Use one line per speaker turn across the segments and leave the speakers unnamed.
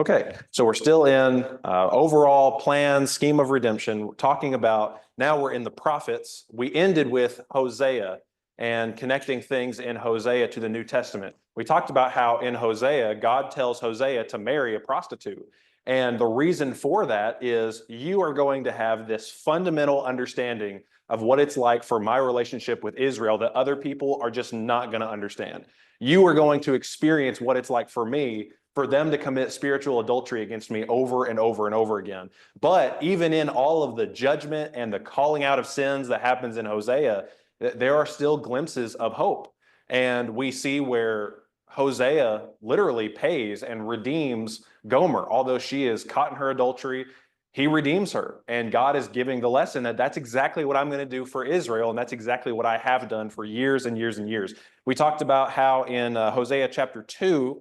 Okay, so we're still in overall plan, scheme of redemption. We're talking about now we're in the prophets. We ended with Hosea and connecting things in Hosea to the New Testament. We talked about how in Hosea, God tells Hosea to marry a prostitute. And the reason for that is you are going to have this fundamental understanding of what it's like for my relationship with Israel that other people are just not going to understand. You are going to experience what it's like for me for them to commit spiritual adultery against me over and over and over again. But even in all of the judgment and the calling out of sins that happens in Hosea, there are still glimpses of hope. And we see where Hosea literally pays and redeems Gomer. Although she is caught in her adultery, he redeems her. And God is giving the lesson that that's exactly what I'm going to do for Israel. And that's exactly what I have done for years and years and years. We talked about how in Hosea chapter 2,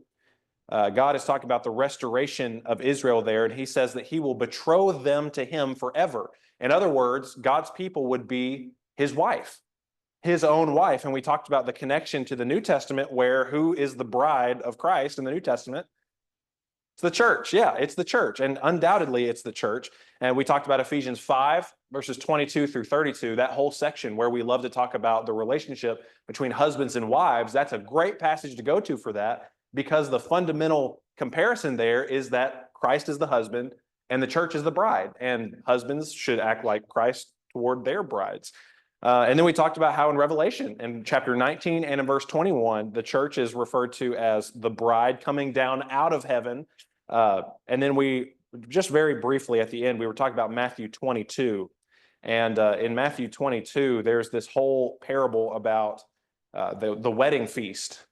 God is talking about the restoration of Israel there, and he says that he will betroth them to him forever. In other words, God's people would be his wife, his own wife. And we talked about the connection to the New Testament, where who is the bride of Christ in the New Testament? It's the church. Yeah, it's the church. And undoubtedly, it's the church. And we talked about Ephesians 5, verses 22 through 32, that whole section where we love to talk about the relationship between husbands and wives. That's a great passage to go to for that, because the fundamental comparison there is that Christ is the husband and the church is the bride, and husbands should act like Christ toward their brides. And then we talked about how in Revelation, in chapter 19 and in verse 21, the church is referred to as the bride coming down out of heaven. And then we, just very briefly at the end, we were talking about Matthew 22. And in Matthew 22, there's this whole parable about the wedding feast.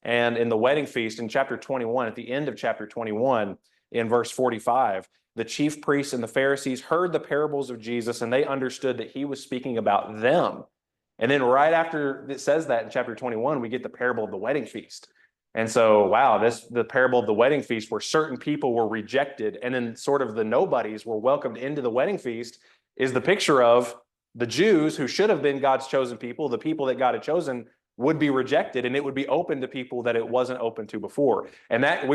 And in the wedding feast in chapter 21, at the end of chapter 21, in verse 45, the chief priests and the Pharisees heard the parables of Jesus, and they understood that he was speaking about them. And then right after it says that in chapter 21, we get the parable of the wedding feast. And so, wow, the parable of the wedding feast, where certain people were rejected and then sort of the nobodies were welcomed into the wedding feast, is the picture of the Jews, who should have been God's chosen people, the people that God had chosen, would be rejected, and it would be open to people that it wasn't open to before. And that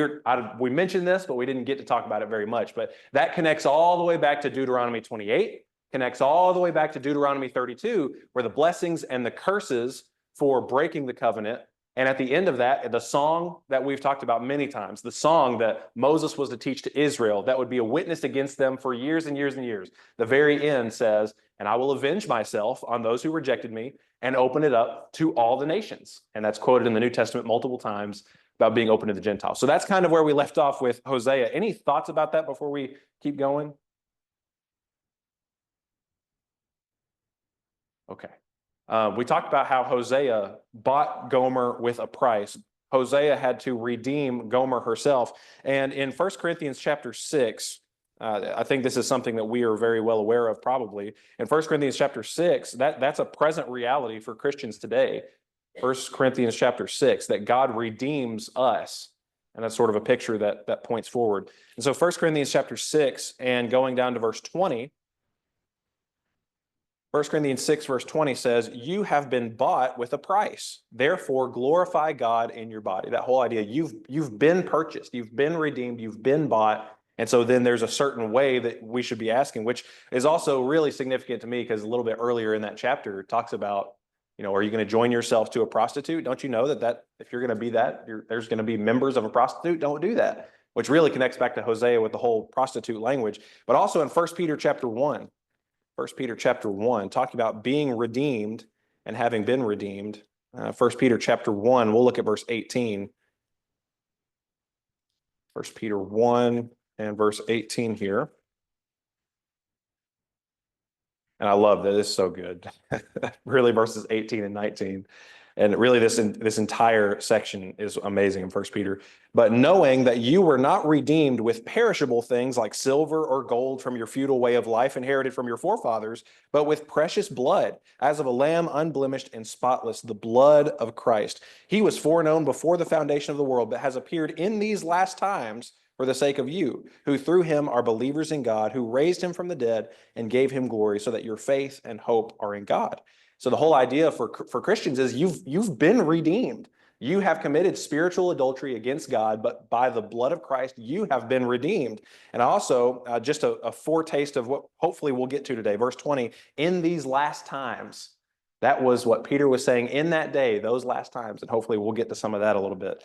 we mentioned this, but we didn't get to talk about it very much. But that connects all the way back to Deuteronomy 28, connects all the way back to Deuteronomy 32, where the blessings and the curses for breaking the covenant. And at the end of that, the song that we've talked about many times, the song that Moses was to teach to Israel, that would be a witness against them for years and years and years. The very end says, "And I will avenge myself on those who rejected me and open it up to all the nations." And that's quoted in the New Testament multiple times about being open to the Gentiles. So that's kind of where we left off with Hosea. Any thoughts about that before we keep going? Okay. We talked about how Hosea bought Gomer with a price. Hosea had to redeem Gomer herself. And in 1 Corinthians chapter 6, I think this is something that we are very well aware of probably. In 1 Corinthians chapter 6, that's a present reality for Christians today. 1 Corinthians chapter 6, that God redeems us. And that's sort of a picture that points forward. And so 1 Corinthians chapter 6 and going down to verse 20, 1 Corinthians 6 verse 20 says, "You have been bought with a price. Therefore, glorify God in your body." That whole idea, you've been purchased, you've been redeemed, you've been bought. And so then there's a certain way that we should be asking, which is also really significant to me, because a little bit earlier in that chapter it talks about, are you going to join yourself to a prostitute? Don't you know that if you're going to be that, there's going to be members of a prostitute? Don't do that, which really connects back to Hosea with the whole prostitute language. But also in 1 Peter chapter 1, 1 Peter chapter 1, talking about being redeemed and having been redeemed. 1 Peter chapter 1, we'll look at verse 18. 1 Peter 1 and verse 18 here. And I love that. It's so good. Really, verses 18 and 19. And really, this entire section is amazing in 1 Peter. "But knowing that you were not redeemed with perishable things like silver or gold from your futile way of life inherited from your forefathers, but with precious blood, as of a lamb unblemished and spotless, the blood of Christ. He was foreknown before the foundation of the world, but has appeared in these last times for the sake of you, who through him are believers in God, who raised him from the dead and gave him glory, so that your faith and hope are in God." So the whole idea for Christians is you've been redeemed. You have committed spiritual adultery against God, but by the blood of Christ, you have been redeemed. And also, just a foretaste of what hopefully we'll get to today. Verse 20, in these last times, that was what Peter was saying in that day, those last times. And hopefully we'll get to some of that a little bit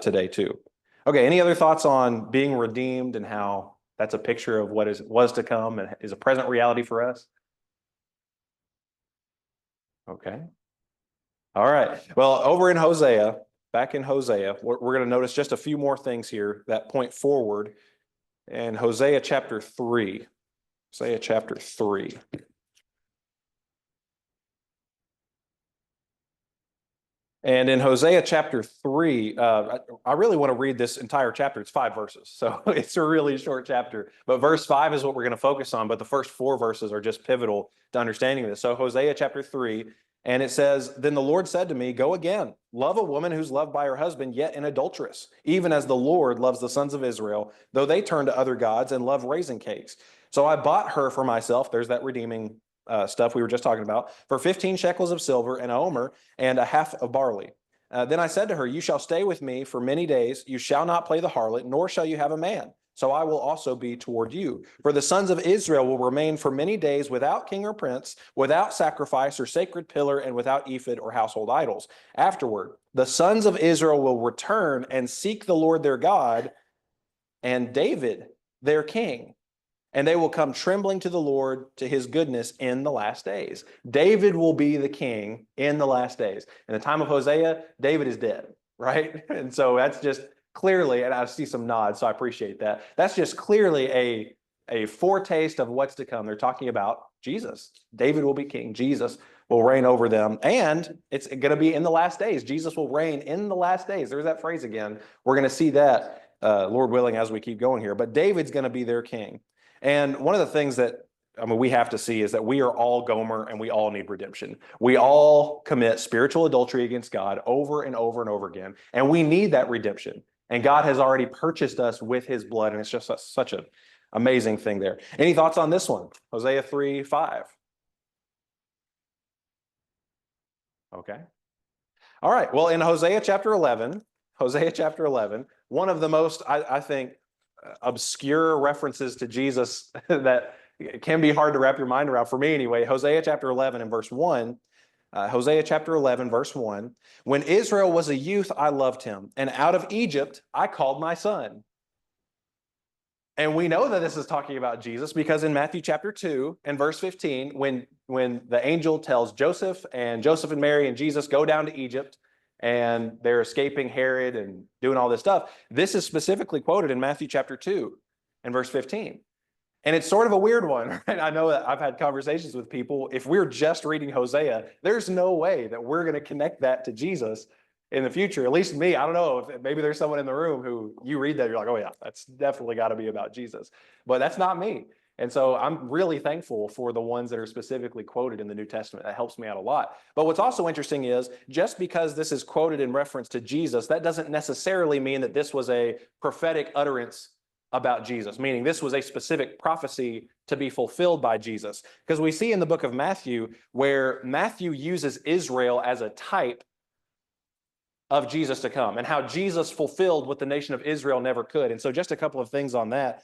today too. Okay, any other thoughts on being redeemed and how that's a picture of what was to come and is a present reality for us? Okay. All right. Well, over in Hosea, back in Hosea, we're going to notice just a few more things here that point forward. And Hosea chapter 3. Hosea chapter 3. And in Hosea chapter 3, I really want to read this entire chapter. It's 5 verses, so it's a really short chapter. But verse 5 is what we're going to focus on, but the first 4 verses are just pivotal to understanding this. So Hosea chapter 3, and it says, then the Lord said to me, go again, love a woman who's loved by her husband, yet an adulteress, even as the Lord loves the sons of Israel, though they turn to other gods and love raisin cakes. So I bought her for myself. There's that redeeming stuff we were just talking about, for 15 shekels of silver and a omer and a half of barley. Then I said to her, you shall stay with me for many days. You shall not play the harlot, nor shall you have a man. So I will also be toward you. For the sons of Israel will remain for many days without king or prince, without sacrifice or sacred pillar, and without ephod or household idols. Afterward, the sons of Israel will return and seek the Lord their God and David their king. And they will come trembling to the Lord, to his goodness in the last days. David will be the king in the last days. In the time of Hosea, David is dead, right? And so that's just clearly, and I see some nods, so I appreciate that. That's just clearly a foretaste of what's to come. They're talking about Jesus. David will be king. Jesus will reign over them. And it's going to be in the last days. Jesus will reign in the last days. There's that phrase again. We're going to see that, Lord willing, as we keep going here. But David's going to be their king. And one of the things that we have to see is that we are all Gomer and we all need redemption. We all commit spiritual adultery against God over and over and over again, and we need that redemption. And God has already purchased us with his blood, and it's just such an amazing thing there. Any thoughts on this one? Hosea 3:5. Okay. All right. Well, in Hosea chapter 11, one of the most, I think, obscure references to Jesus that can be hard to wrap your mind around, for me anyway. Hosea chapter 11 and verse 1. Hosea chapter 11, verse 1. When Israel was a youth, I loved him, and out of Egypt I called my son. And we know that this is talking about Jesus because in Matthew chapter 2 and verse 15, when the angel tells Joseph and Mary and Jesus go down to Egypt, and they're escaping Herod and doing all this stuff, this is specifically quoted in Matthew chapter 2 and verse 15. And it's sort of a weird one, right? I know that I've had conversations with people. If we're just reading Hosea, there's no way that we're going to connect that to Jesus in the future. At least me, I don't know, if maybe there's someone in the room who you read that, you're like, oh yeah, that's definitely got to be about Jesus. But that's not me. And so I'm really thankful for the ones that are specifically quoted in the New Testament. That helps me out a lot. But what's also interesting is just because this is quoted in reference to Jesus, that doesn't necessarily mean that this was a prophetic utterance about Jesus, meaning this was a specific prophecy to be fulfilled by Jesus. Because we see in the book of Matthew where Matthew uses Israel as a type of Jesus to come and how Jesus fulfilled what the nation of Israel never could. And so just a couple of things on that.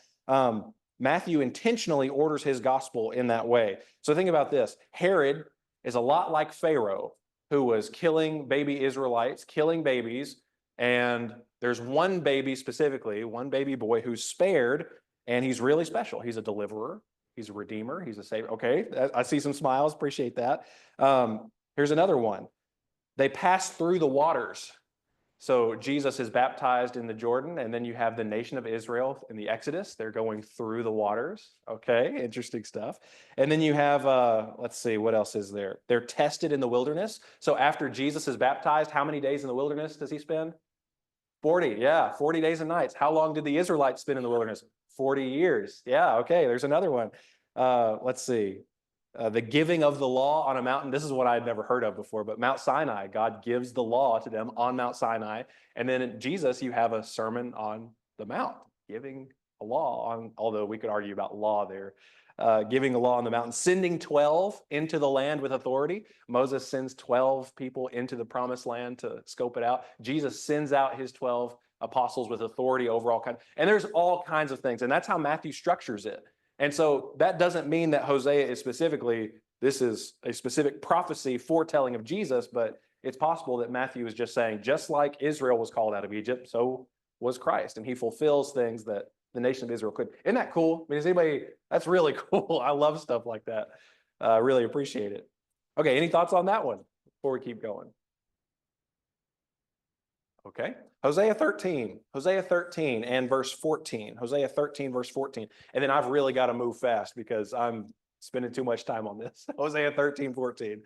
Matthew intentionally orders his gospel in that way. So think about this. Herod is a lot like Pharaoh, who was killing baby Israelites, killing babies, and there's one baby specifically, one baby boy who's spared, and he's really special. He's a deliverer, he's a redeemer, he's a savior. Okay, I see some smiles, appreciate that. Here's another one. They pass through the waters. So Jesus is baptized in the Jordan, and then you have the nation of Israel in the Exodus. They're going through the waters. Okay, interesting stuff. And then you have, let's see, what else is there? They're tested in the wilderness. So after Jesus is baptized, how many days in the wilderness does he spend? 40, yeah, 40 days and nights. How long did the Israelites spend in the wilderness? 40 years. Yeah, okay, there's another one. Let's see. The giving of the law on a mountain. This is what I had never heard of before, but Mount Sinai, God gives the law to them on Mount Sinai. And then in Jesus, you have a sermon on the mount, giving a law on, although we could argue about law there. Giving a law on the mountain, sending 12 into the land with authority. Moses sends 12 people into the promised land to scope it out. Jesus sends out his 12 apostles with authority over all kinds. And there's all kinds of things. And that's how Matthew structures it. And so that doesn't mean that Hosea is specifically, this is a specific prophecy foretelling of Jesus, but it's possible that Matthew is just saying, just like Israel was called out of Egypt, so was Christ. And he fulfills things that the nation of Israel could. Isn't that cool? I mean, is anybody, that's really cool. I love stuff like that. I really appreciate it. Okay, any thoughts on that one before we keep going? Okay, Hosea 13 and verse 14. Hosea 13, verse 14. And then I've really got to move fast because I'm spending too much time on this. Hosea 13, 14.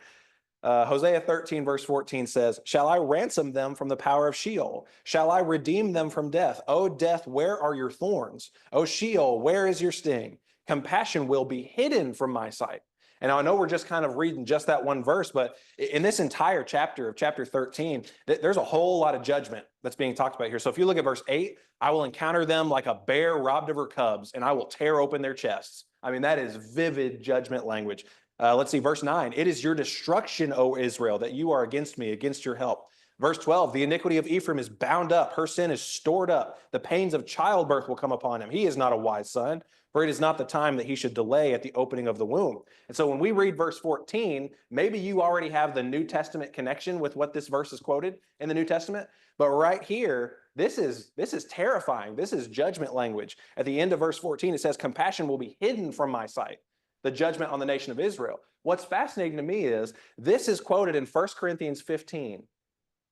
Hosea 13, verse 14 says, "Shall I ransom them from the power of Sheol? Shall I redeem them from death? O death, where are your thorns? O Sheol, where is your sting? Compassion will be hidden from my sight." And I know we're just kind of reading just that one verse, but in this entire chapter of chapter 13, there's a whole lot of judgment that's being talked about here. So if you look at verse 8, "I will encounter them like a bear robbed of her cubs, and I will tear open their chests." I mean, that is vivid judgment language. Let's see, verse 9, "It is your destruction, O Israel, that you are against me, against your help." Verse 12, "The iniquity of Ephraim is bound up, her sin is stored up. The pains of childbirth will come upon him. He is not a wise son, for it is not the time that he should delay at the opening of the womb." And so when we read verse 14, maybe you already have the New Testament connection with what this verse is quoted in the New Testament. But right here, this is terrifying. This is judgment language. At the end of verse 14, it says, "Compassion will be hidden from my sight." The judgment on the nation of Israel. What's fascinating to me is this is quoted in 1 Corinthians 15.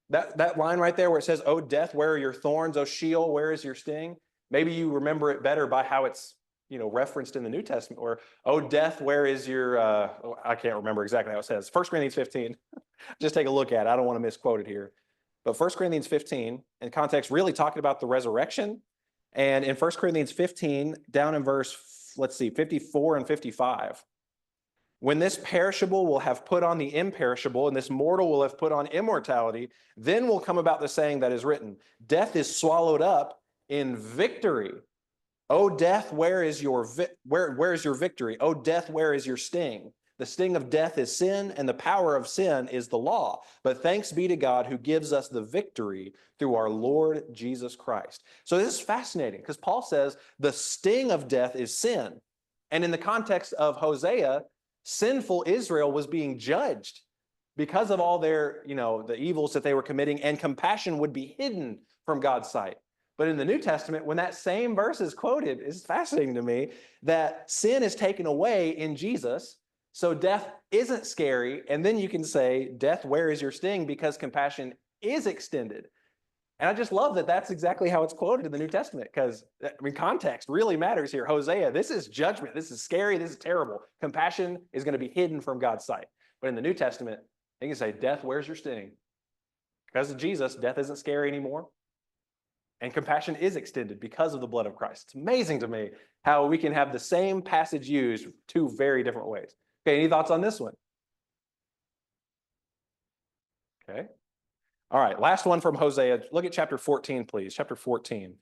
That line right there where it says, "O death, where are your thorns? O Sheol, where is your sting?" Maybe you remember it better by how it's referenced in the New Testament, or "O death, where is your," I can't remember exactly how it says. 1 Corinthians 15. Just take a look at it. I don't want to misquote it here. But 1 Corinthians 15, in context, really talking about the resurrection. And in 1 Corinthians 15, down in verse, let's see, 54 and 55. "When this perishable will have put on the imperishable, and this mortal will have put on immortality, then will come about the saying that is written, death is swallowed up in victory. O death, where is your victory? O death, where is your sting? The sting of death is sin, and the power of sin is the law. But thanks be to God who gives us the victory through our Lord Jesus Christ." So this is fascinating because Paul says the sting of death is sin. And in the context of Hosea, sinful Israel was being judged because of all their, the evils that they were committing, and compassion would be hidden from God's sight. But in the New Testament, when that same verse is quoted, it's fascinating to me that sin is taken away in Jesus. So death isn't scary. And then you can say, "Death, where is your sting?" because compassion is extended. And I just love that that's exactly how it's quoted in the New Testament, because context really matters here. Hosea, this is judgment. This is scary. This is terrible. Compassion is going to be hidden from God's sight. But in the New Testament, you can say, "Death, where's your sting?" Because of Jesus, death isn't scary anymore. And compassion is extended because of the blood of Christ. It's amazing to me how we can have the same passage used two very different ways. Okay, any thoughts on this one? Okay. All right, last one from Hosea. Look at chapter 14, please. Chapter 14.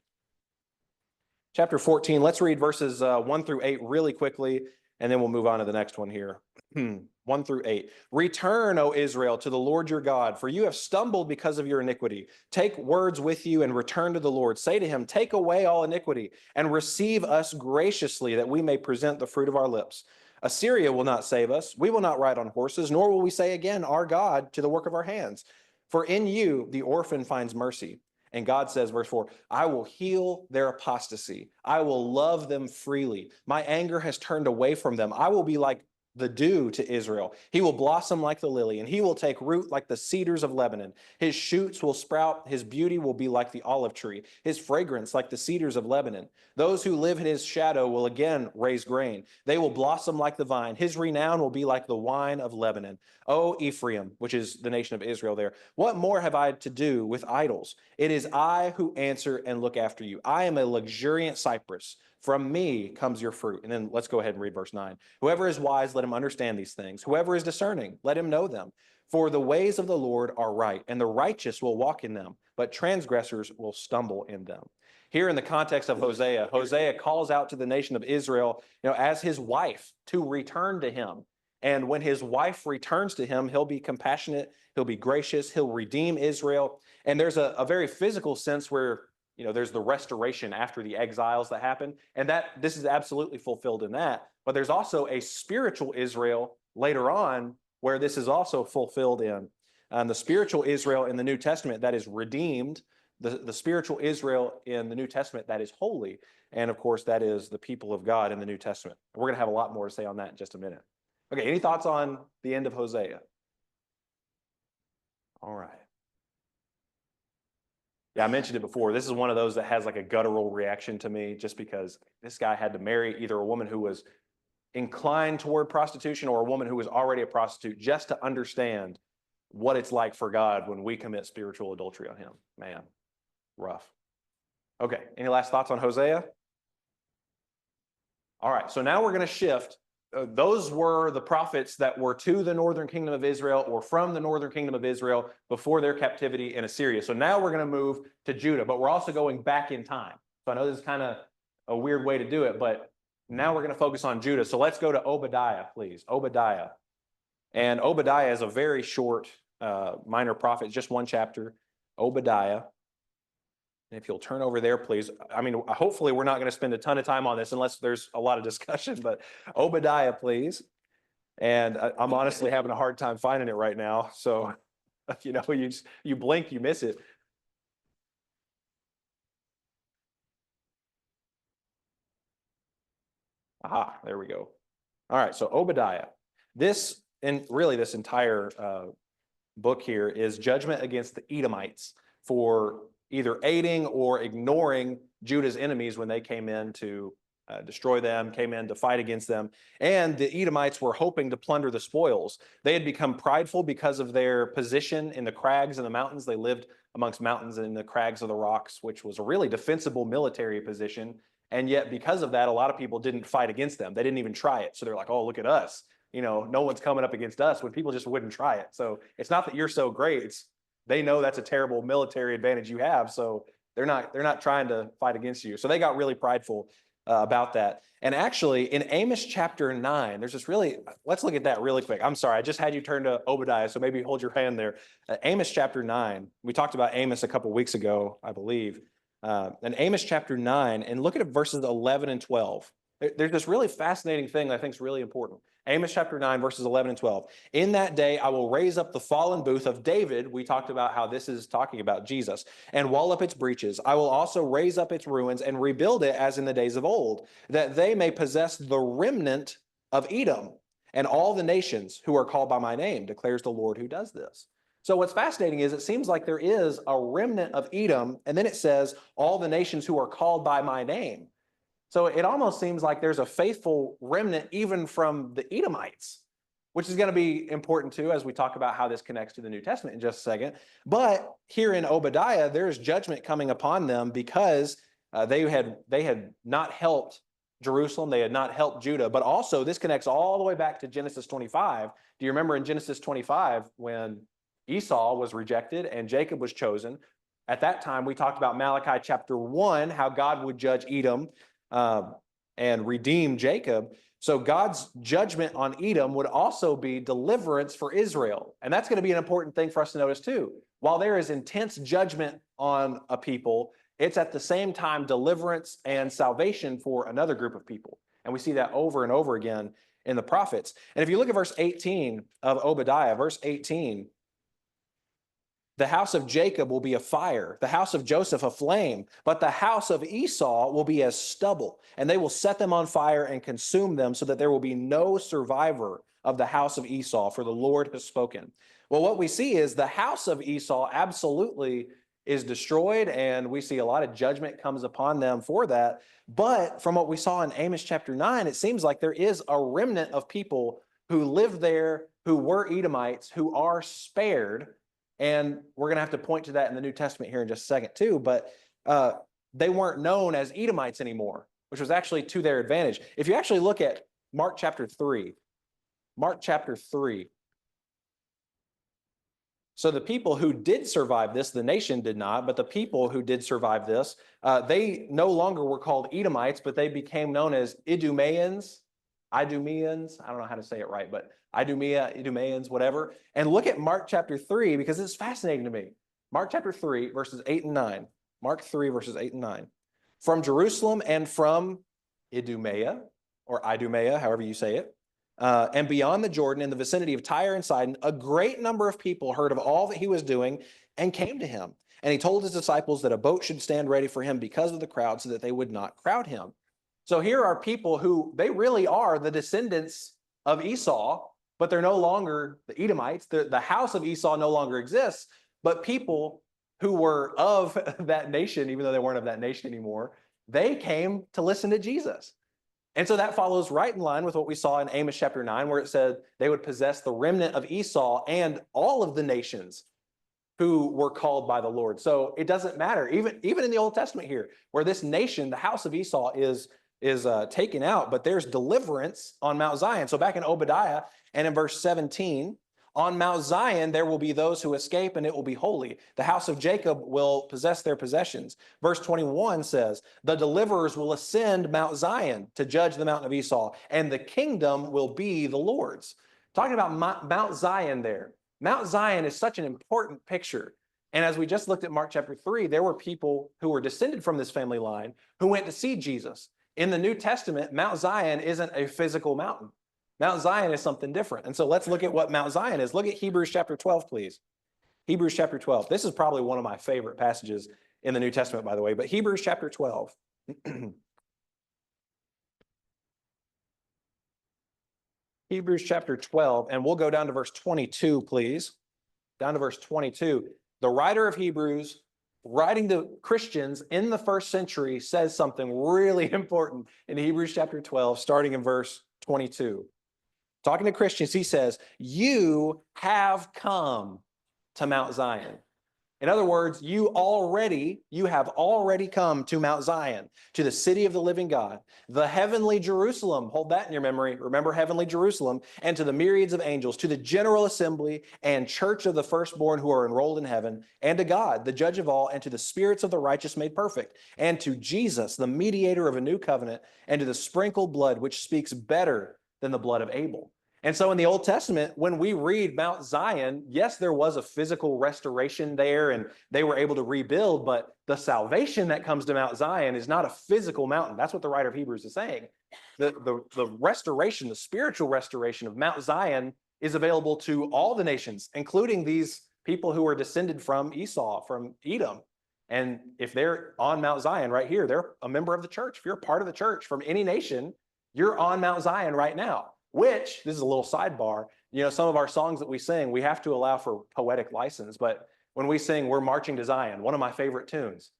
Chapter 14, let's read verses 1 through 8 really quickly, and then we'll move on to the next one here. 1 through 8. "Return, O Israel, to the Lord your God, for you have stumbled because of your iniquity. Take words with you and return to the Lord. Say to him, take away all iniquity and receive us graciously, that we may present the fruit of our lips. Assyria will not save us. We will not ride on horses, nor will we say again, our God, to the work of our hands. For in you the orphan finds mercy." And God says, verse 4, "I will heal their apostasy. I will love them freely. My anger has turned away from them. I will be like the dew to Israel. He will blossom like the lily, and he will take root like the cedars of Lebanon. His shoots will sprout. His beauty will be like the olive tree, his fragrance like the cedars of Lebanon. Those who live in his shadow will again raise grain. They will blossom like the vine. His renown will be like the wine of Lebanon. O Ephraim," which is the nation of Israel there, "what more have I to do with idols? It is I who answer and look after you. I am a luxuriant cypress. From me comes your fruit." And then let's go ahead and read verse 9. "Whoever is wise, let him understand these things. Whoever is discerning, let him know them. For the ways of the Lord are right, and the righteous will walk in them, but transgressors will stumble in them." here in the context of Hosea, Hosea calls out to the nation of Israel, as his wife to return to him. And when his wife returns to him, he'll be compassionate, he'll be gracious, he'll redeem Israel. And there's a very physical sense where, there's the restoration after the exiles that happen. And this is absolutely fulfilled in that. But there's also a spiritual Israel later on where this is also fulfilled in. The spiritual Israel in the New Testament that is redeemed, the spiritual Israel in the New Testament that is holy. And of course, that is the people of God in the New Testament. We're going to have a lot more to say on that in just a minute. Okay, any thoughts on the end of Hosea? All right. Yeah, I mentioned it before. This is one of those that has like a guttural reaction to me just because this guy had to marry either a woman who was inclined toward prostitution or a woman who was already a prostitute just to understand what it's like for God when we commit spiritual adultery on him. Man, rough. Okay, any last thoughts on Hosea? All right, so now we're going to shift. Those were the prophets that were to the northern kingdom of Israel or from the northern kingdom of Israel before their captivity in Assyria. So now we're going to move to Judah, but we're also going back in time. So I know this is kind of a weird way to do it, but now we're going to focus on Judah. So let's go to Obadiah, please. Obadiah. And Obadiah is a very short minor prophet, just one chapter. Obadiah. And if you'll turn over there, please. I mean, hopefully we're not going to spend a ton of time on this unless there's a lot of discussion, but Obadiah, please. And I'm honestly having a hard time finding it right now. So, you blink, you miss it. Aha, there we go. All right, so Obadiah. This entire book here is judgment against the Edomites for either aiding or ignoring Judah's enemies when they came in to destroy them, came in to fight against them. And the Edomites were hoping to plunder the spoils. They had become prideful because of their position in the crags and the mountains. They lived amongst mountains and in the crags of the rocks, which was a really defensible military position. And yet because of that, a lot of people didn't fight against them. They didn't even try it. So they're like, oh, look at us. No one's coming up against us, when people just wouldn't try it. So it's not that you're so great. They know that's a terrible military advantage you have, so they're not trying to fight against you. So they got really prideful about that. And actually, in Amos chapter 9, let's look at that really quick. I'm sorry, I just had you turn to Obadiah, so maybe hold your hand there. Amos chapter 9, we talked about Amos a couple weeks ago, I believe. And Amos chapter 9, and look at verses 11 and 12. There's this really fascinating thing that I think is really important. Amos chapter 9, verses 11 and 12. In that day, I will raise up the fallen booth of David. We talked about how this is talking about Jesus, and wall up its breaches. I will also raise up its ruins and rebuild it as in the days of old, that they may possess the remnant of Edom and all the nations who are called by my name, declares the Lord who does this. So what's fascinating is it seems like there is a remnant of Edom, and then it says all the nations who are called by my name. So it almost seems like there's a faithful remnant even from the Edomites, which is going to be important too as we talk about how this connects to the New Testament in just a second. But here in Obadiah, there's judgment coming upon them because they had not helped Jerusalem, they had not helped Judah, but also this connects all the way back to Genesis 25. Do you remember in Genesis 25 when Esau was rejected and Jacob was chosen? At that time, we talked about Malachi chapter 1, how God would judge Edom and redeem Jacob. So God's judgment on Edom would also be deliverance for Israel. And that's going to be an important thing for us to notice too. While there is intense judgment on a people, it's at the same time deliverance and salvation for another group of people. And we see that over and over again in the prophets. And if you look at verse 18 of Obadiah, verse 18, the house of Jacob will be a fire, the house of Joseph a flame, but the house of Esau will be as stubble, and they will set them on fire and consume them so that there will be no survivor of the house of Esau, for the Lord has spoken. Well, what we see is the house of Esau absolutely is destroyed, and we see a lot of judgment comes upon them for that. But from what we saw in Amos chapter 9, it seems like there is a remnant of people who lived there, who were Edomites, who are spared. And we're going to have to point to that in the New Testament here in just a second too, but they weren't known as Edomites anymore, which was actually to their advantage. If you actually look at Mark chapter 3, So the people who did survive this, the nation did not, but the people who did survive this, they no longer were called Edomites, but they became known as Idumeans, Idumeans. I don't know how to say it right, but Idumeans, whatever. And look at Mark chapter 3, because it's fascinating to me. Mark chapter 3, verses 8 and 9. Mark 3, verses 8 and 9. From Jerusalem and from Idumea, or Idumea, however you say it, and beyond the Jordan, in the vicinity of Tyre and Sidon, a great number of people heard of all that he was doing and came to him. And he told his disciples that a boat should stand ready for him because of the crowd, so that they would not crowd him. So here are people who, they really are the descendants of Esau, but they're no longer the Edomites. The house of Esau no longer exists, but people who were of that nation, even though they weren't of that nation anymore, they came to listen to Jesus. And so that follows right in line with what we saw in Amos chapter 9, where it said they would possess the remnant of Esau and all of the nations who were called by the Lord. So it doesn't matter, even in the Old Testament here, where this nation, the house of Esau, is taken out, but there's deliverance on Mount Zion. So back in Obadiah and in verse 17, on Mount Zion, there will be those who escape, and it will be holy. The house of Jacob will possess their possessions. Verse 21 says, the deliverers will ascend Mount Zion to judge the mountain of Esau, and the kingdom will be the Lord's. Talking about Mount Zion there. Mount Zion is such an important picture. And as we just looked at Mark chapter 3, there were people who were descended from this family line who went to see Jesus. In the New Testament, Mount Zion isn't a physical mountain. Mount Zion is something different. And so let's look at what Mount Zion is. Look at Hebrews chapter 12, please. Hebrews chapter 12. This is probably one of my favorite passages in the New Testament, by the way, but Hebrews chapter 12. Hebrews chapter 12, and we'll go down to verse 22, please. Down to verse 22. The writer of Hebrews, writing to Christians in the first century, says something really important in Hebrews chapter 12, starting in verse 22. Talking to Christians, he says, you have come to Mount Zion. In other words, you have already come to Mount Zion, to the city of the living God, the heavenly Jerusalem. Hold that in your memory. Remember heavenly Jerusalem, and to the myriads of angels, to the general assembly and church of the firstborn who are enrolled in heaven, and to God, the judge of all, and to the spirits of the righteous made perfect, and to Jesus, the mediator of a new covenant, and to the sprinkled blood, which speaks better than the blood of Abel. And so in the Old Testament, when we read Mount Zion, yes, there was a physical restoration there and they were able to rebuild, but the salvation that comes to Mount Zion is not a physical mountain. That's what the writer of Hebrews is saying. The restoration, the spiritual restoration of Mount Zion is available to all the nations, including these people who are descended from Esau, from Edom. And if they're on Mount Zion right here, they're a member of the church. If you're a part of the church from any nation, you're on Mount Zion right now. Which, this is a little sidebar, some of our songs that we sing, we have to allow for poetic license. But when we sing, we're marching to Zion, one of my favorite tunes.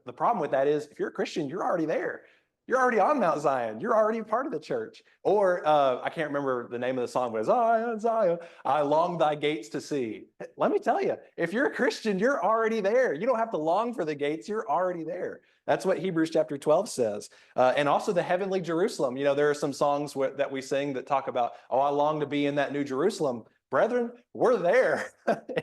The problem with that is, if you're a Christian, you're already there. You're already on Mount Zion. You're already part of the church. Or I can't remember the name of the song, but it's Zion, Zion, I long thy gates to see. Let me tell you, if you're a Christian, you're already there. You don't have to long for the gates. You're already there. That's what Hebrews chapter 12 says. And also the heavenly Jerusalem. There are some songs that we sing that talk about, oh, I long to be in that new Jerusalem. Brethren, we're there.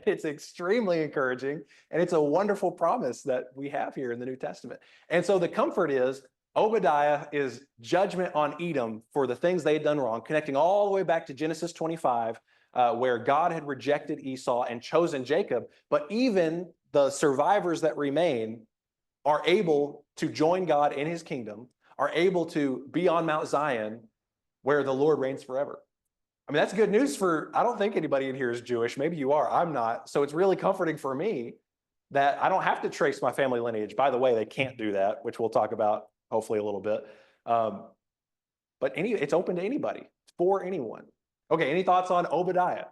It's extremely encouraging. And it's a wonderful promise that we have here in the New Testament. And so the comfort is, Obadiah is judgment on Edom for the things they had done wrong, connecting all the way back to Genesis 25, where God had rejected Esau and chosen Jacob. But even the survivors that remain are able to join God in his kingdom, are able to be on Mount Zion where the Lord reigns forever. I mean, that's good news I don't think anybody in here is Jewish. Maybe you are, I'm not. So it's really comforting for me that I don't have to trace my family lineage. By the way, they can't do that, which we'll talk about hopefully a little bit. But it's open to anybody. It's for anyone. Okay, any thoughts on Obadiah?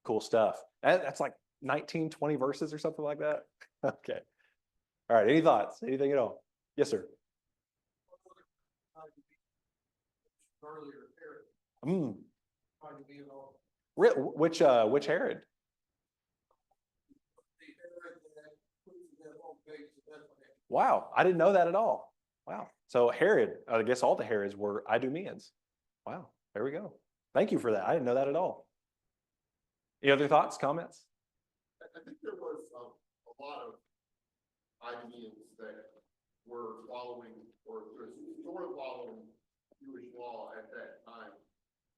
Cool stuff. That's like 19, 20 verses or something like that. Okay. All right. Any thoughts? Anything at all? Yes, sir. Which Herod? Wow, I didn't know that at all. Wow. So Herod, I guess all the Herods were Idumeans. Wow, there we go. Thank you for that. I didn't know that at all. Any other thoughts, comments?
I think there was a lot of ideas that were following or sort of following Jewish law at that time.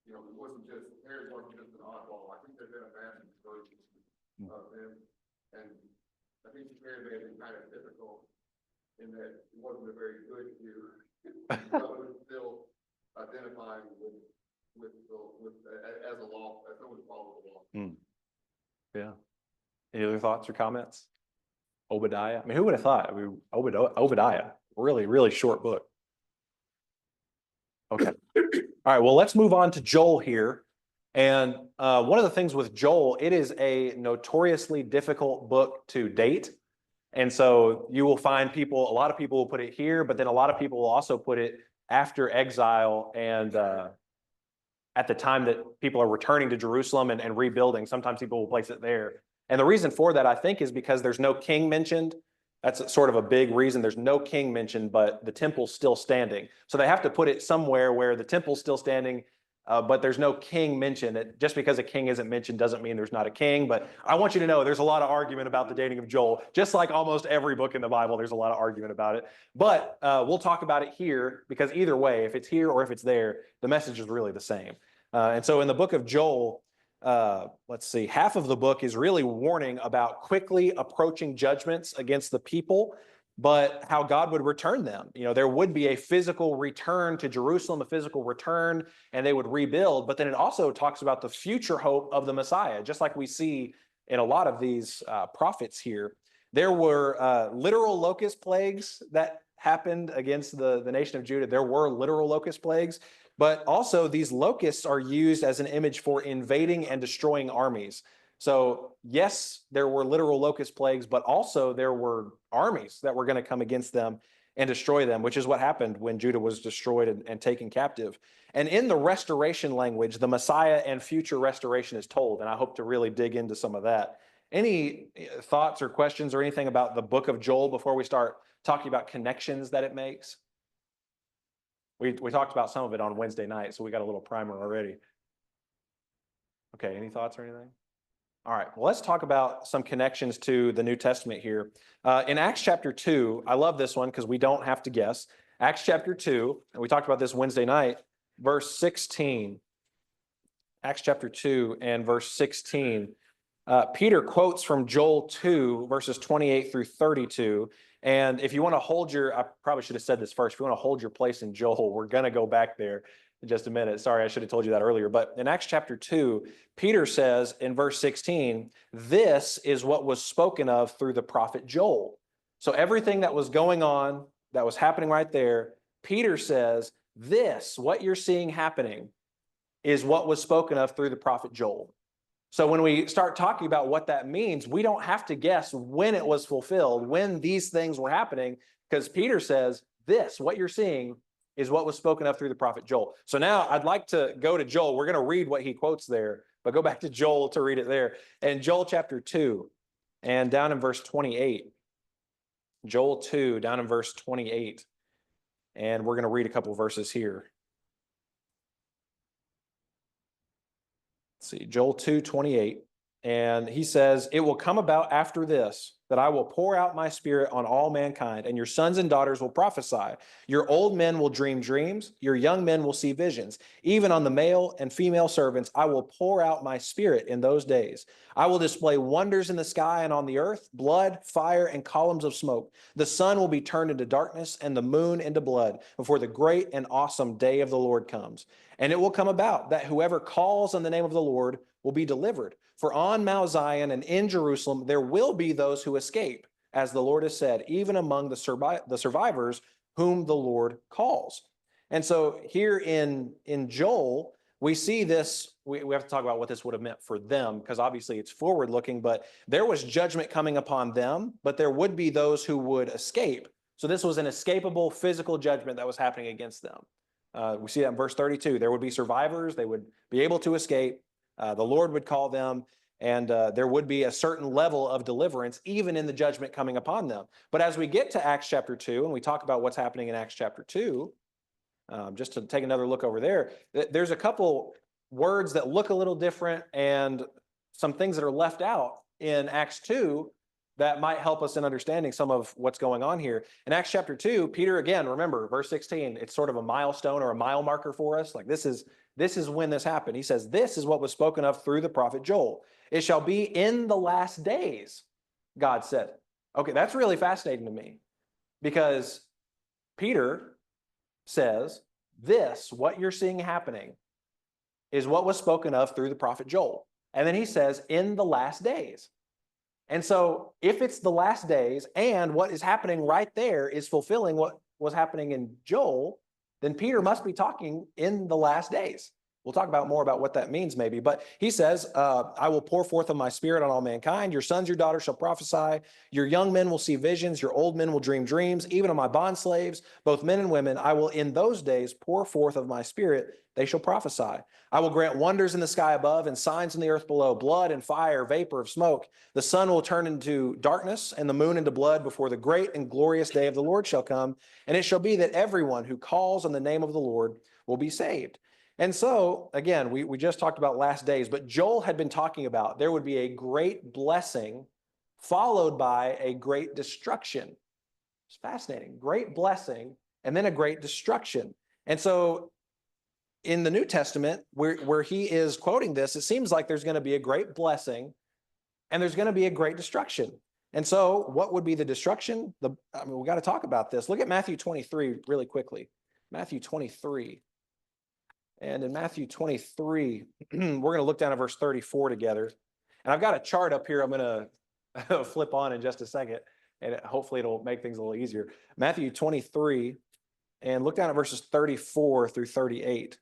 You know, it wasn't just, Herod wasn't just an oddball. I think there's been a massive version of him. And I think Herod may have been kind of difficult in that he wasn't a very good Jew, but was still identifying as a law, as someone who followed the law.
Yeah. Any other thoughts or comments? Obadiah. I mean, who would have thought? I mean, Obadiah, really, really short book. Okay. All right. Well, let's move on to Joel here. And one of the things with Joel, it is a notoriously difficult book to date. And so you will find a lot of people will put it here, but then a lot of people will also put it after exile and at the time that people are returning to Jerusalem and rebuilding. Sometimes people will place it there. And the reason for that, I think, is because there's no king mentioned. That's sort of a big reason. There's no king mentioned, but the temple's still standing. So they have to put it somewhere where the temple's still standing, but there's no king mentioned. Just because a king isn't mentioned doesn't mean there's not a king. But I want you to know there's a lot of argument about the dating of Joel. Just like almost every book in the Bible, there's a lot of argument about it. But we'll talk about it here because either way, if it's here or if it's there, the message is really the same. And so in the book of Joel, let's see, half of the book is really warning about quickly approaching judgments against the people, but how God would return them. You know, there would be a physical return to Jerusalem, a physical return, and they would rebuild. But then it also talks about the future hope of the Messiah, just like we see in a lot of these prophets here. There were literal locust plagues that happened against the nation of Judah. There were literal locust plagues. But also these locusts are used as an image for invading and destroying armies. So yes, there were literal locust plagues, but also there were armies that were going to come against them and destroy them, which is what happened when Judah was destroyed and taken captive. And in the restoration language, the Messiah and future restoration is told, and I hope to really dig into some of that. Any thoughts or questions or anything about the book of Joel before we start talking about connections that it makes? We talked about some of it on Wednesday night, so we got a little primer already. Okay, any thoughts or anything? All right, well, let's talk about some connections to the New Testament here. In Acts chapter 2, I love this one because we don't have to guess. Acts chapter 2, and we talked about this Wednesday night, verse 16. Acts chapter 2 and verse 16. Peter quotes from Joel 2, verses 28 through 32. And if you want to hold I probably should have said this first. If you want to hold your place in Joel, we're going to go back there in just a minute. Sorry, I should have told you that earlier. But in Acts chapter 2, Peter says in verse 16, this is what was spoken of through the prophet Joel. So everything that was going on, that was happening right there, Peter says, this, what you're seeing happening, is what was spoken of through the prophet Joel. So when we start talking about what that means, we don't have to guess when it was fulfilled, when these things were happening, because Peter says, this, what you're seeing, is what was spoken of through the prophet Joel. So now I'd like to go to Joel. We're going to read what he quotes there, but go back to Joel to read it there. And Joel chapter 2, and down in verse 28. Joel 2, down in verse 28. And we're going to read a couple verses here. Let's see, Joel 2:28, and he says, it will come about after this that I will pour out my spirit on all mankind, and your sons and daughters will prophesy. Your old men will dream dreams, your young men will see visions. Even on the male and female servants, I will pour out my spirit in those days. I will display wonders in the sky and on the earth, blood, fire, and columns of smoke. The sun will be turned into darkness and the moon into blood before the great and awesome day of the Lord comes. And it will come about that whoever calls on the name of the Lord will be delivered. For on Mount Zion and in Jerusalem there will be those who escape, as the Lord has said, even among the survivors whom the Lord calls. And so here in Joel, we see this, we have to talk about what this would have meant for them, because obviously it's forward-looking, but there was judgment coming upon them, but there would be those who would escape. So this was an escapable physical judgment that was happening against them. We see that in verse 32. There would be survivors. They would be able to escape. The Lord would call them, and there would be a certain level of deliverance, even in the judgment coming upon them. But as we get to Acts chapter 2, and we talk about what's happening in Acts chapter 2, just to take another look over there, there's a couple words that look a little different and some things that are left out in Acts 2 that might help us in understanding some of what's going on here. In Acts chapter 2, Peter, again, remember, verse 16, it's sort of a milestone or a mile marker for us. Like this is when this happened. He says, this is what was spoken of through the prophet Joel. It shall be in the last days, God said. Okay, that's really fascinating to me because Peter says, this, what you're seeing happening, is what was spoken of through the prophet Joel. And then he says, in the last days. And so if it's the last days and what is happening right there is fulfilling what was happening in Joel, then Peter must be talking in the last days. We'll talk about more about what that means maybe. But he says, I will pour forth of my spirit on all mankind. Your sons, your daughters shall prophesy. Your young men will see visions. Your old men will dream dreams. Even on my bond slaves, both men and women, I will in those days pour forth of my spirit. They shall prophesy. I will grant wonders in the sky above and signs in the earth below, blood and fire, vapor of smoke. The sun will turn into darkness and the moon into blood before the great and glorious day of the Lord shall come. And it shall be that everyone who calls on the name of the Lord will be saved. And so, again, we just talked about last days, but Joel had been talking about there would be a great blessing followed by a great destruction. It's fascinating. Great blessing and then a great destruction. And so in the New Testament, where he is quoting this, it seems like there's going to be a great blessing and there's going to be a great destruction. And so what would be the destruction? We got to talk about this. Look at Matthew 23 really quickly. Matthew 23. And in Matthew 23, we're going to look down at verse 34 together. And I've got a chart up here I'm going to flip on in just a second, and hopefully it'll make things a little easier. Matthew 23, and look down at verses 34 through 38.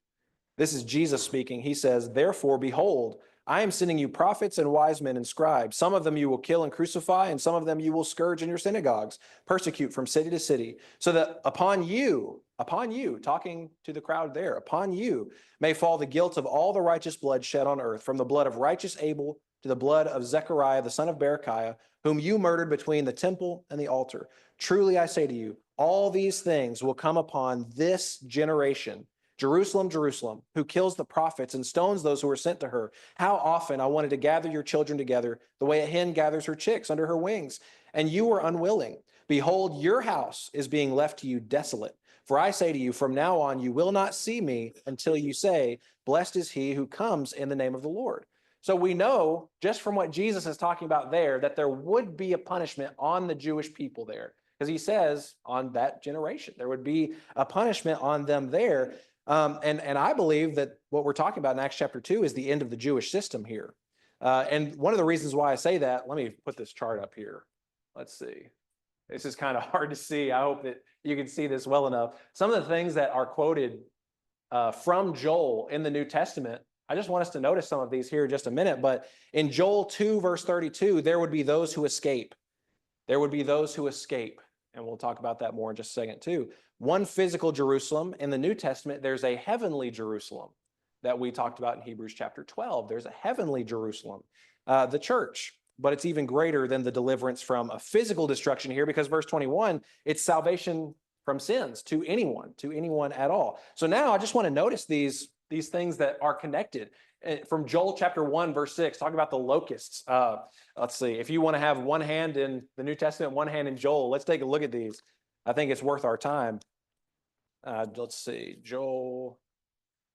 This is Jesus speaking. He says, therefore, behold, I am sending you prophets and wise men and scribes. Some of them you will kill and crucify, and some of them you will scourge in your synagogues, persecute from city to city, so that upon you, talking to the crowd there, upon you may fall the guilt of all the righteous blood shed on earth, from the blood of righteous Abel to the blood of Zechariah, the son of Berechiah, whom you murdered between the temple and the altar. Truly I say to you, all these things will come upon this generation. Jerusalem, Jerusalem, who kills the prophets and stones those who are sent to her. How often I wanted to gather your children together the way a hen gathers her chicks under her wings, and you were unwilling. Behold, your house is being left to you desolate. For I say to you, from now on you will not see me until you say, blessed is he who comes in the name of the Lord. So we know just from what Jesus is talking about there that there would be a punishment on the Jewish people there. Because he says on that generation, there would be a punishment on them there. And I believe that what we're talking about in Acts chapter 2 is the end of the Jewish system here. And one of the reasons why I say that, let me put this chart up here. Let's see. This is kind of hard to see. I hope that you can see this well enough. Some of the things that are quoted from Joel in the New Testament, I just want us to notice some of these here in just a minute. But in Joel 2, verse 32, there would be those who escape. There would be those who escape. And we'll talk about that more in just a second too. One physical Jerusalem. In the New Testament, there's a heavenly Jerusalem that we talked about in Hebrews chapter 12. There's a heavenly Jerusalem, the church. But it's even greater than the deliverance from a physical destruction here, because verse 21, it's salvation from sins to anyone at all. So now I just want to notice these things that are connected. From Joel chapter 1, verse 6, talk about the locusts. Let's see, if you want to have one hand in the New Testament, one hand in Joel, let's take a look at these. I think it's worth our time. Let's see, Joel,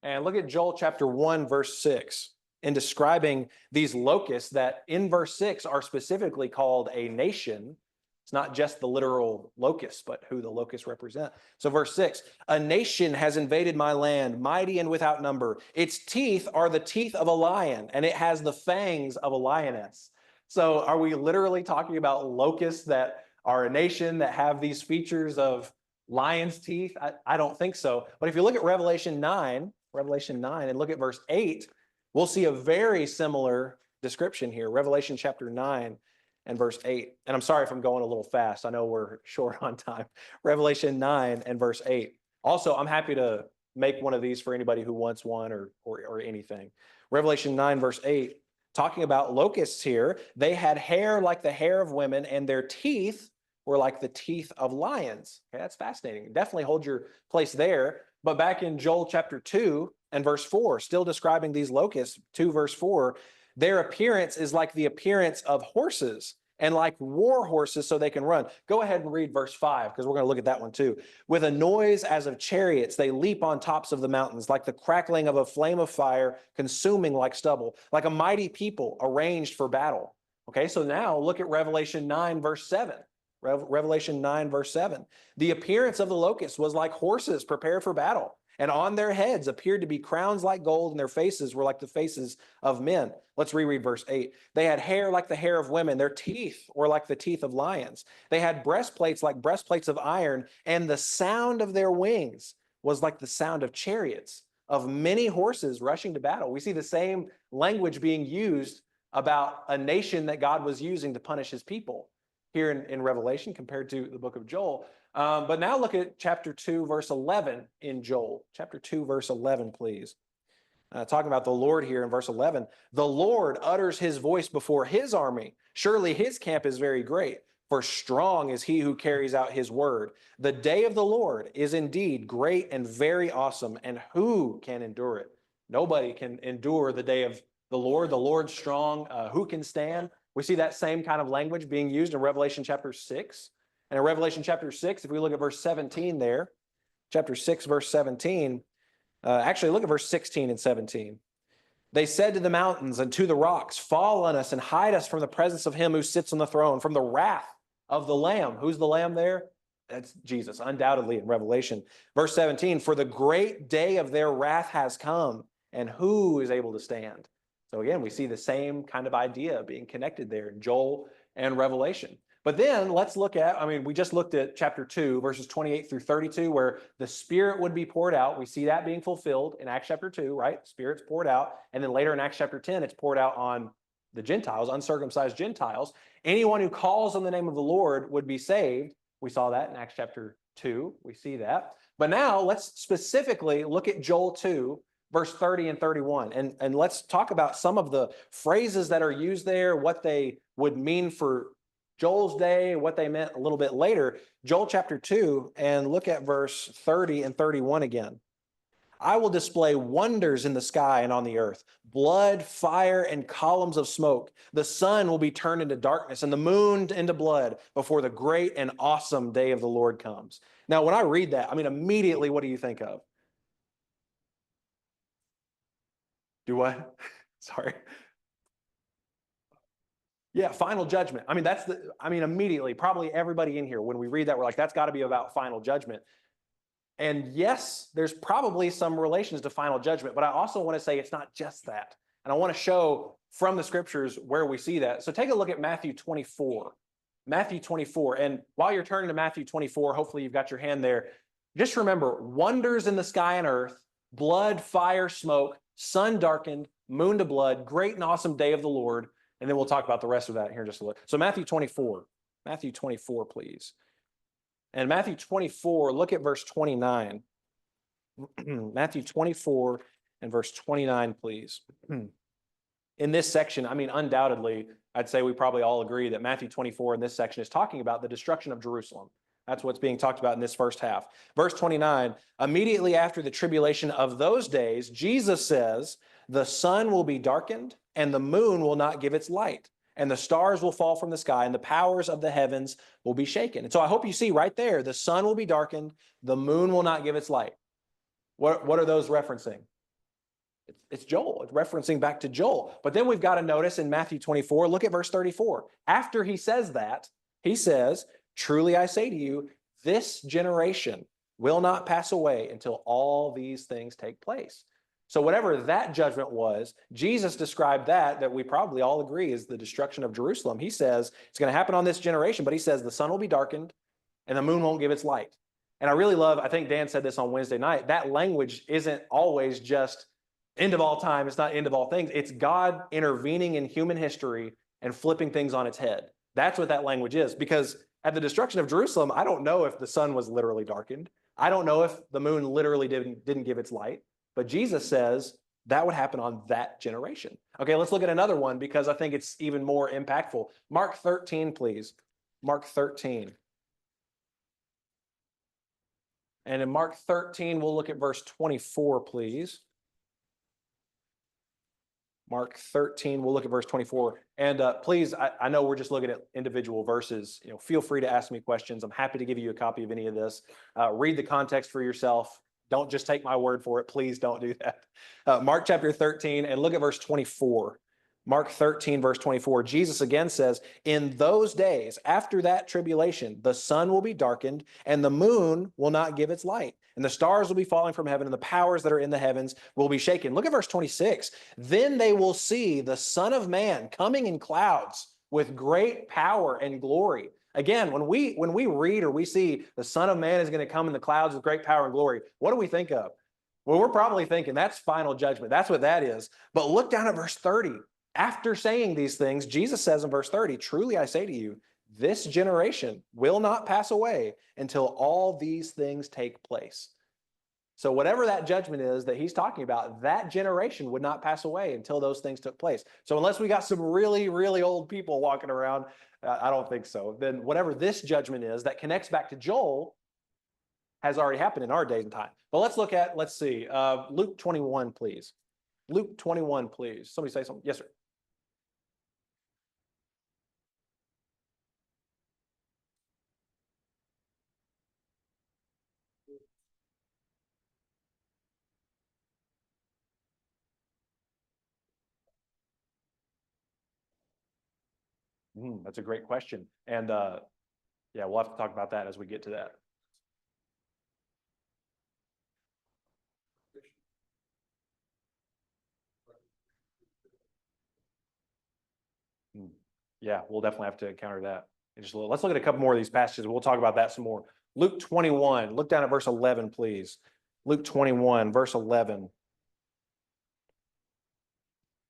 and look at Joel chapter 1, verse 6. In describing these locusts that in verse 6 are specifically called a nation. It's not just the literal locusts, but who the locusts represent. So verse 6, a nation has invaded my land, mighty and without number. Its teeth are the teeth of a lion, and it has the fangs of a lioness. So are we literally talking about locusts that are a nation that have these features of lion's teeth? I don't think so. But if you look at Revelation 9, and look at verse 8, we'll see a very similar description here. Revelation chapter 9 and verse 8. And I'm sorry if I'm going a little fast. I know we're short on time. Revelation 9 and verse 8. Also, I'm happy to make one of these for anybody who wants one or anything. Revelation 9 verse 8, talking about locusts here. They had hair like the hair of women, and their teeth were like the teeth of lions. Okay, that's fascinating. Definitely hold your place there. But back in Joel chapter 2 and verse 4, still describing these locusts, 2 verse 4, Their appearance is like the appearance of horses and like war horses so they can run. Go ahead and read verse 5 because we're going to look at that one too. With a noise as of chariots, they leap on tops of the mountains, like the crackling of a flame of fire, consuming like stubble, like a mighty people arranged for battle. Okay, so now look at Revelation 9, verse 7. Revelation 9, verse 7. The appearance of the locusts was like horses prepared for battle, and on their heads appeared to be crowns like gold, and their faces were like the faces of men. Let's reread verse 8. They had hair like the hair of women. Their teeth were like the teeth of lions. They had breastplates like breastplates of iron, and the sound of their wings was like the sound of chariots, of many horses rushing to battle. We see the same language being used about a nation that God was using to punish his people here in Revelation compared to the book of Joel. But now look at chapter 2, verse 11 in Joel. Chapter 2, verse 11, please. Talking about the Lord here in verse 11. The Lord utters his voice before his army. Surely his camp is very great, for strong is he who carries out his word. The day of the Lord is indeed great and very awesome, and who can endure it? Nobody can endure the day of the Lord. The Lord's strong. Who can stand? We see that same kind of language being used in Revelation chapter 6. And in Revelation chapter 6, if we look at verse 17 there, chapter 6, verse 17, actually look at verse 16 and 17. They said to the mountains and to the rocks, fall on us and hide us from the presence of him who sits on the throne, from the wrath of the Lamb. Who's the Lamb there? That's Jesus, undoubtedly in Revelation. Verse 17, for the great day of their wrath has come, and who is able to stand? So again, we see the same kind of idea being connected there in Joel and Revelation. But then let's look at, we just looked at chapter 2, verses 28 through 32, where the Spirit would be poured out. We see that being fulfilled in Acts chapter 2, right? Spirit's poured out. And then later in Acts chapter 10, it's poured out on the Gentiles, uncircumcised Gentiles. Anyone who calls on the name of the Lord would be saved. We saw that in Acts chapter 2. We see that. But now let's specifically look at Joel 2, verse 30 and 31. And let's talk about some of the phrases that are used there, what they would mean for Joel's day, what they meant a little bit later. Joel chapter 2, and look at verse 30 and 31 again. I will display wonders in the sky and on the earth, blood, fire, and columns of smoke. The sun will be turned into darkness and the moon into blood before the great and awesome day of the Lord comes. Now, when I read that, immediately, what do you think of? Do what? Sorry. Yeah, final judgment. Immediately, probably everybody in here, when we read that, we're like, that's got to be about final judgment. And yes, there's probably some relations to final judgment, but I also want to say it's not just that. And I want to show from the scriptures where we see that. So take a look at Matthew 24. Matthew 24. And while you're turning to Matthew 24, hopefully you've got your hand there. Just remember, wonders in the sky and earth, blood, fire, smoke, sun darkened, moon to blood, great and awesome day of the Lord. And then we'll talk about the rest of that here in just a little. So Matthew 24. Matthew 24, please. And Matthew 24, look at verse 29. Matthew 24 and verse 29, please. In this section, undoubtedly, I'd say we probably all agree that Matthew 24 in this section is talking about the destruction of Jerusalem. That's what's being talked about in this first half. Verse 29, immediately after the tribulation of those days, Jesus says, the sun will be darkened and the moon will not give its light, and the stars will fall from the sky, and the powers of the heavens will be shaken. And so I hope you see right there, the sun will be darkened, the moon will not give its light. What are those referencing? It's Joel. It's referencing back to Joel. But then we've got to notice in Matthew 24, look at verse 34. After he says that, he says, truly I say to you, this generation will not pass away until all these things take place. So whatever that judgment was, Jesus described that we probably all agree is the destruction of Jerusalem. He says it's going to happen on this generation, but he says the sun will be darkened and the moon won't give its light. And I really love, I think Dan said this on Wednesday night, that language isn't always just end of all time. It's not end of all things. It's God intervening in human history and flipping things on its head. That's what that language is. Because at the destruction of Jerusalem, I don't know if the sun was literally darkened. I don't know if the moon literally didn't give its light. But Jesus says that would happen on that generation. Okay, let's look at another one because I think it's even more impactful. Mark 13, please. Mark 13. And in Mark 13, we'll look at verse 24, please. Mark 13, we'll look at verse 24. And please, I know we're just looking at individual verses. Feel free to ask me questions. I'm happy to give you a copy of any of this. Read the context for yourself. Don't just take my word for it. Please don't do that. Mark chapter 13, and look at verse 24. Mark 13, verse 24, Jesus again says, in those days, after that tribulation, the sun will be darkened and the moon will not give its light, and the stars will be falling from heaven and the powers that are in the heavens will be shaken. Look at verse 26. Then they will see the Son of Man coming in clouds with great power and glory. Again, when we read or we see the Son of Man is going to come in the clouds with great power and glory, what do we think of? Well, we're probably thinking that's final judgment. That's what that is. But look down at verse 30. After saying these things, Jesus says in verse 30, truly I say to you, this generation will not pass away until all these things take place. So whatever that judgment is that he's talking about, that generation would not pass away until those things took place. So unless we got some really, really old people walking around, I don't think so. Then whatever this judgment is that connects back to Joel has already happened in our day and time. But let's see, Luke 21, please. Luke 21, please. Somebody say something. Yes, sir. That's a great question. And yeah, we'll have to talk about that as we get to that. Yeah, we'll definitely have to encounter that. Let's look at a couple more of these passages. We'll talk about that some more. Luke 21, look down at verse 11, please. Luke 21, verse 11.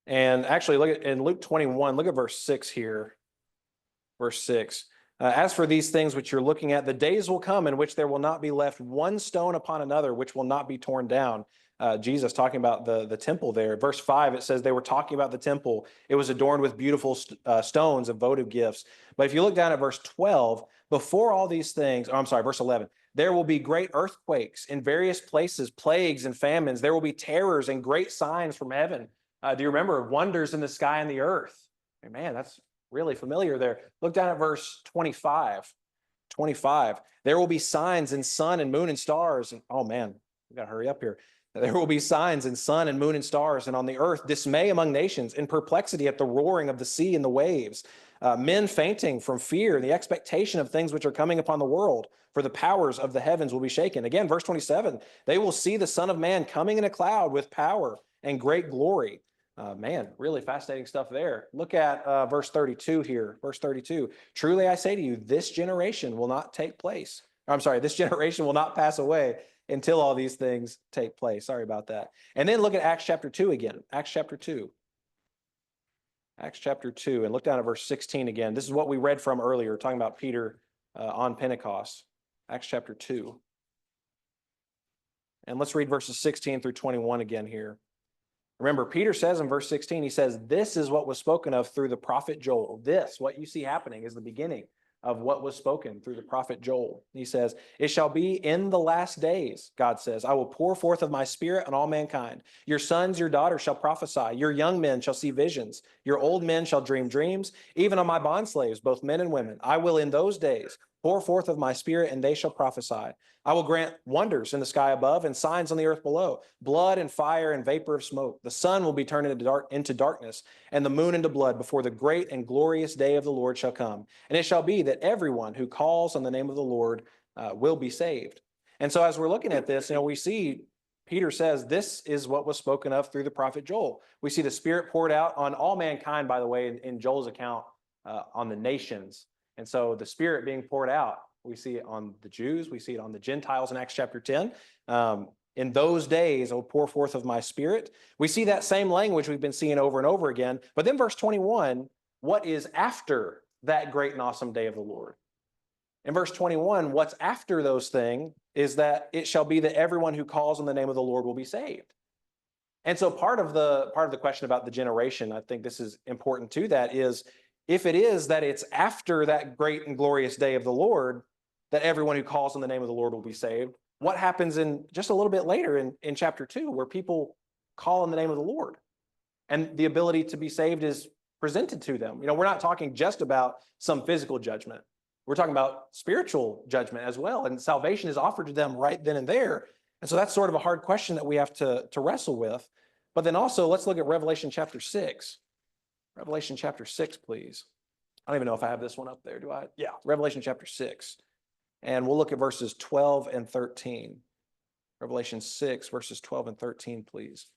And actually, in Luke 21, look at verse 6 here. Verse 6. As for these things which you're looking at, the days will come in which there will not be left one stone upon another, which will not be torn down. Jesus talking about the temple there. Verse 5, it says they were talking about the temple. It was adorned with beautiful stones of votive gifts. But if you look down at verse 12, before all these things, verse 11, there will be great earthquakes in various places, plagues and famines. There will be terrors and great signs from heaven. Do you remember wonders in the sky and the earth? Man, that's really familiar there. Look down at verse 25. 25. There will be signs in sun and moon and stars. And oh man, we got to hurry up here. There will be signs in sun and moon and stars, and on the earth dismay among nations, in perplexity at the roaring of the sea and the waves, men fainting from fear and the expectation of things which are coming upon the world, for the powers of the heavens will be shaken. Again, verse 27, they will see the Son of Man coming in a cloud with power and great glory. Man, really fascinating stuff there. Look at verse 32 here. Verse 32, truly I say to you, this generation will not take place. This generation will not pass away until all these things take place. Sorry about that. And then look at Acts chapter 2 again. Acts chapter 2. Acts chapter 2, and look down at verse 16 again. This is what we read from earlier, talking about Peter on Pentecost. Acts chapter 2. And let's read verses 16 through 21 again here. Remember, Peter says in verse 16, he says, this is what was spoken of through the prophet Joel. This, what you see happening, is the beginning of what was spoken through the prophet Joel. He says, it shall be in the last days, God says, I will pour forth of my spirit on all mankind. Your sons, your daughters shall prophesy. Your young men shall see visions. Your old men shall dream dreams. Even on my bondslaves, both men and women, I will in those days pour forth of my spirit, and they shall prophesy. I will grant wonders in the sky above and signs on the earth below, blood and fire and vapor of smoke. The sun will be turned into darkness and the moon into blood before the great and glorious day of the Lord shall come. And it shall be that everyone who calls on the name of the Lord will be saved. And so as we're looking at this, we see Peter says this is what was spoken of through the prophet Joel. We see the Spirit poured out on all mankind, by the way, in Joel's account, on the nations. And so the Spirit being poured out, we see it on the Jews, we see it on the Gentiles in Acts chapter 10. In those days, I will pour forth of my Spirit. We see that same language we've been seeing over and over again. But then verse 21, what is after that great and awesome day of the Lord? In verse 21, what's after those things is that it shall be that everyone who calls on the name of the Lord will be saved. And so part of the question about the generation, I think this is important to that, is if it is that it's after that great and glorious day of the Lord that everyone who calls on the name of the Lord will be saved, what happens in just a little bit later in chapter 2 where people call on the name of the Lord? and the ability to be saved is presented to them. We're not talking just about some physical judgment. We're talking about spiritual judgment as well, and salvation is offered to them right then and there. And so that's sort of a hard question that we have to wrestle with. But then also, let's look at Revelation chapter 6. Revelation chapter 6, please. I don't even know if I have this one up there, do I? Yeah, Revelation chapter 6. And we'll look at verses 12 and 13. Revelation 6, verses 12 and 13, please.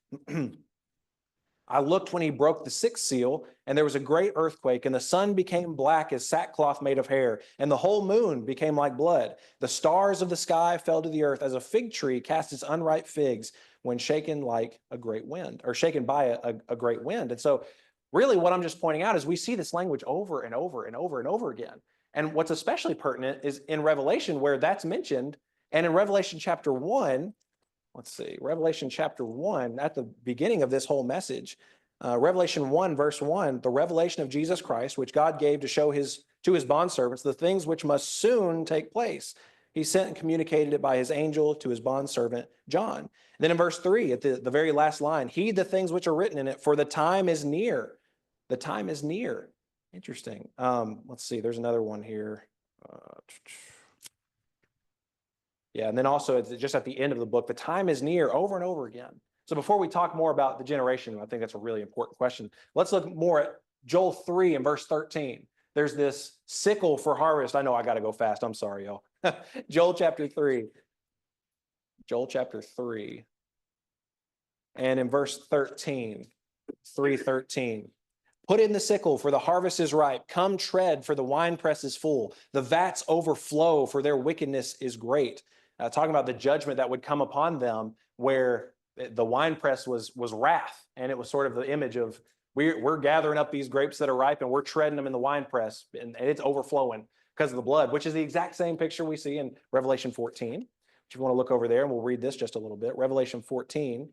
I looked when he broke the sixth seal, and there was a great earthquake, and the sun became black as sackcloth made of hair, and the whole moon became like blood. The stars of the sky fell to the earth as a fig tree casts its unripe figs when shaken like a great wind, or shaken by a great wind. And so really what I'm just pointing out is we see this language over and over and over and over again. And what's especially pertinent is in Revelation where that's mentioned, and in Revelation chapter 1, let's see, Revelation chapter 1, at the beginning of this whole message, Revelation 1, verse 1, the revelation of Jesus Christ, which God gave to show to his bondservants the things which must soon take place. He sent and communicated it by his angel to his bondservant John. And then in verse 3, at the very last line, heed the things which are written in it, for the time is near. The time is near. Interesting. Let's see, there's another one here. Yeah, and then also it's just at the end of the book, the time is near, over and over again. So before we talk more about the generation, I think that's a really important question. Let's look more at Joel 3 and verse 13. There's this sickle for harvest. I know I got to go fast. I'm sorry, y'all. Joel chapter 3. Joel chapter 3. And in verse 13, 3:13. Put in the sickle, for the harvest is ripe. Come tread, for the winepress is full. The vats overflow, for their wickedness is great. Talking about the judgment that would come upon them, where the winepress was wrath, and it was sort of the image of we're gathering up these grapes that are ripe, and we're treading them in the winepress, and it's overflowing because of the blood, which is the exact same picture we see in Revelation 14. If you want to look over there, and we'll read this just a little bit. Revelation 14.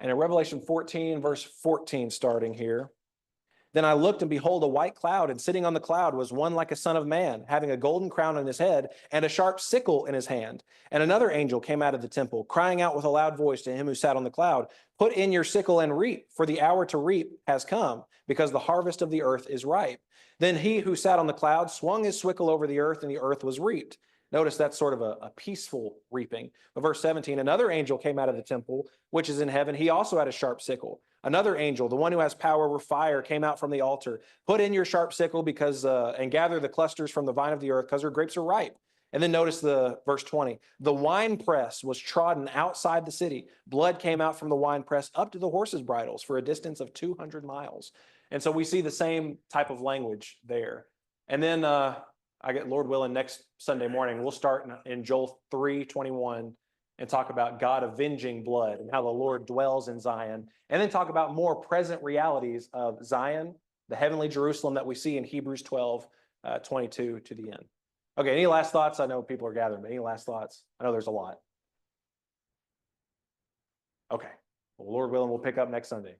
And in Revelation 14, verse 14, starting here, then I looked, and behold, a white cloud, and sitting on the cloud was one like a son of man, having a golden crown on his head and a sharp sickle in his hand. And another angel came out of the temple, crying out with a loud voice to him who sat on the cloud, put in your sickle and reap, for the hour to reap has come, because the harvest of the earth is ripe. Then he who sat on the cloud swung his sickle over the earth, and the earth was reaped. Notice that's sort of a peaceful reaping. But verse 17, another angel came out of the temple, which is in heaven. He also had a sharp sickle. Another angel, the one who has power over fire, came out from the altar. Put in your sharp sickle and gather the clusters from the vine of the earth, because her grapes are ripe. And then notice the verse 20. The winepress was trodden outside the city. Blood came out from the winepress up to the horses' bridles for a distance of 200 miles. And so we see the same type of language there. And then Lord willing, next Sunday morning, we'll start in Joel 3:21 and talk about God avenging blood and how the Lord dwells in Zion, and then talk about more present realities of Zion, the heavenly Jerusalem that we see in Hebrews 12:22 to the end. Okay, any last thoughts? I know people are gathering, but any last thoughts? I know there's a lot. Okay, well, Lord willing, we'll pick up next Sunday.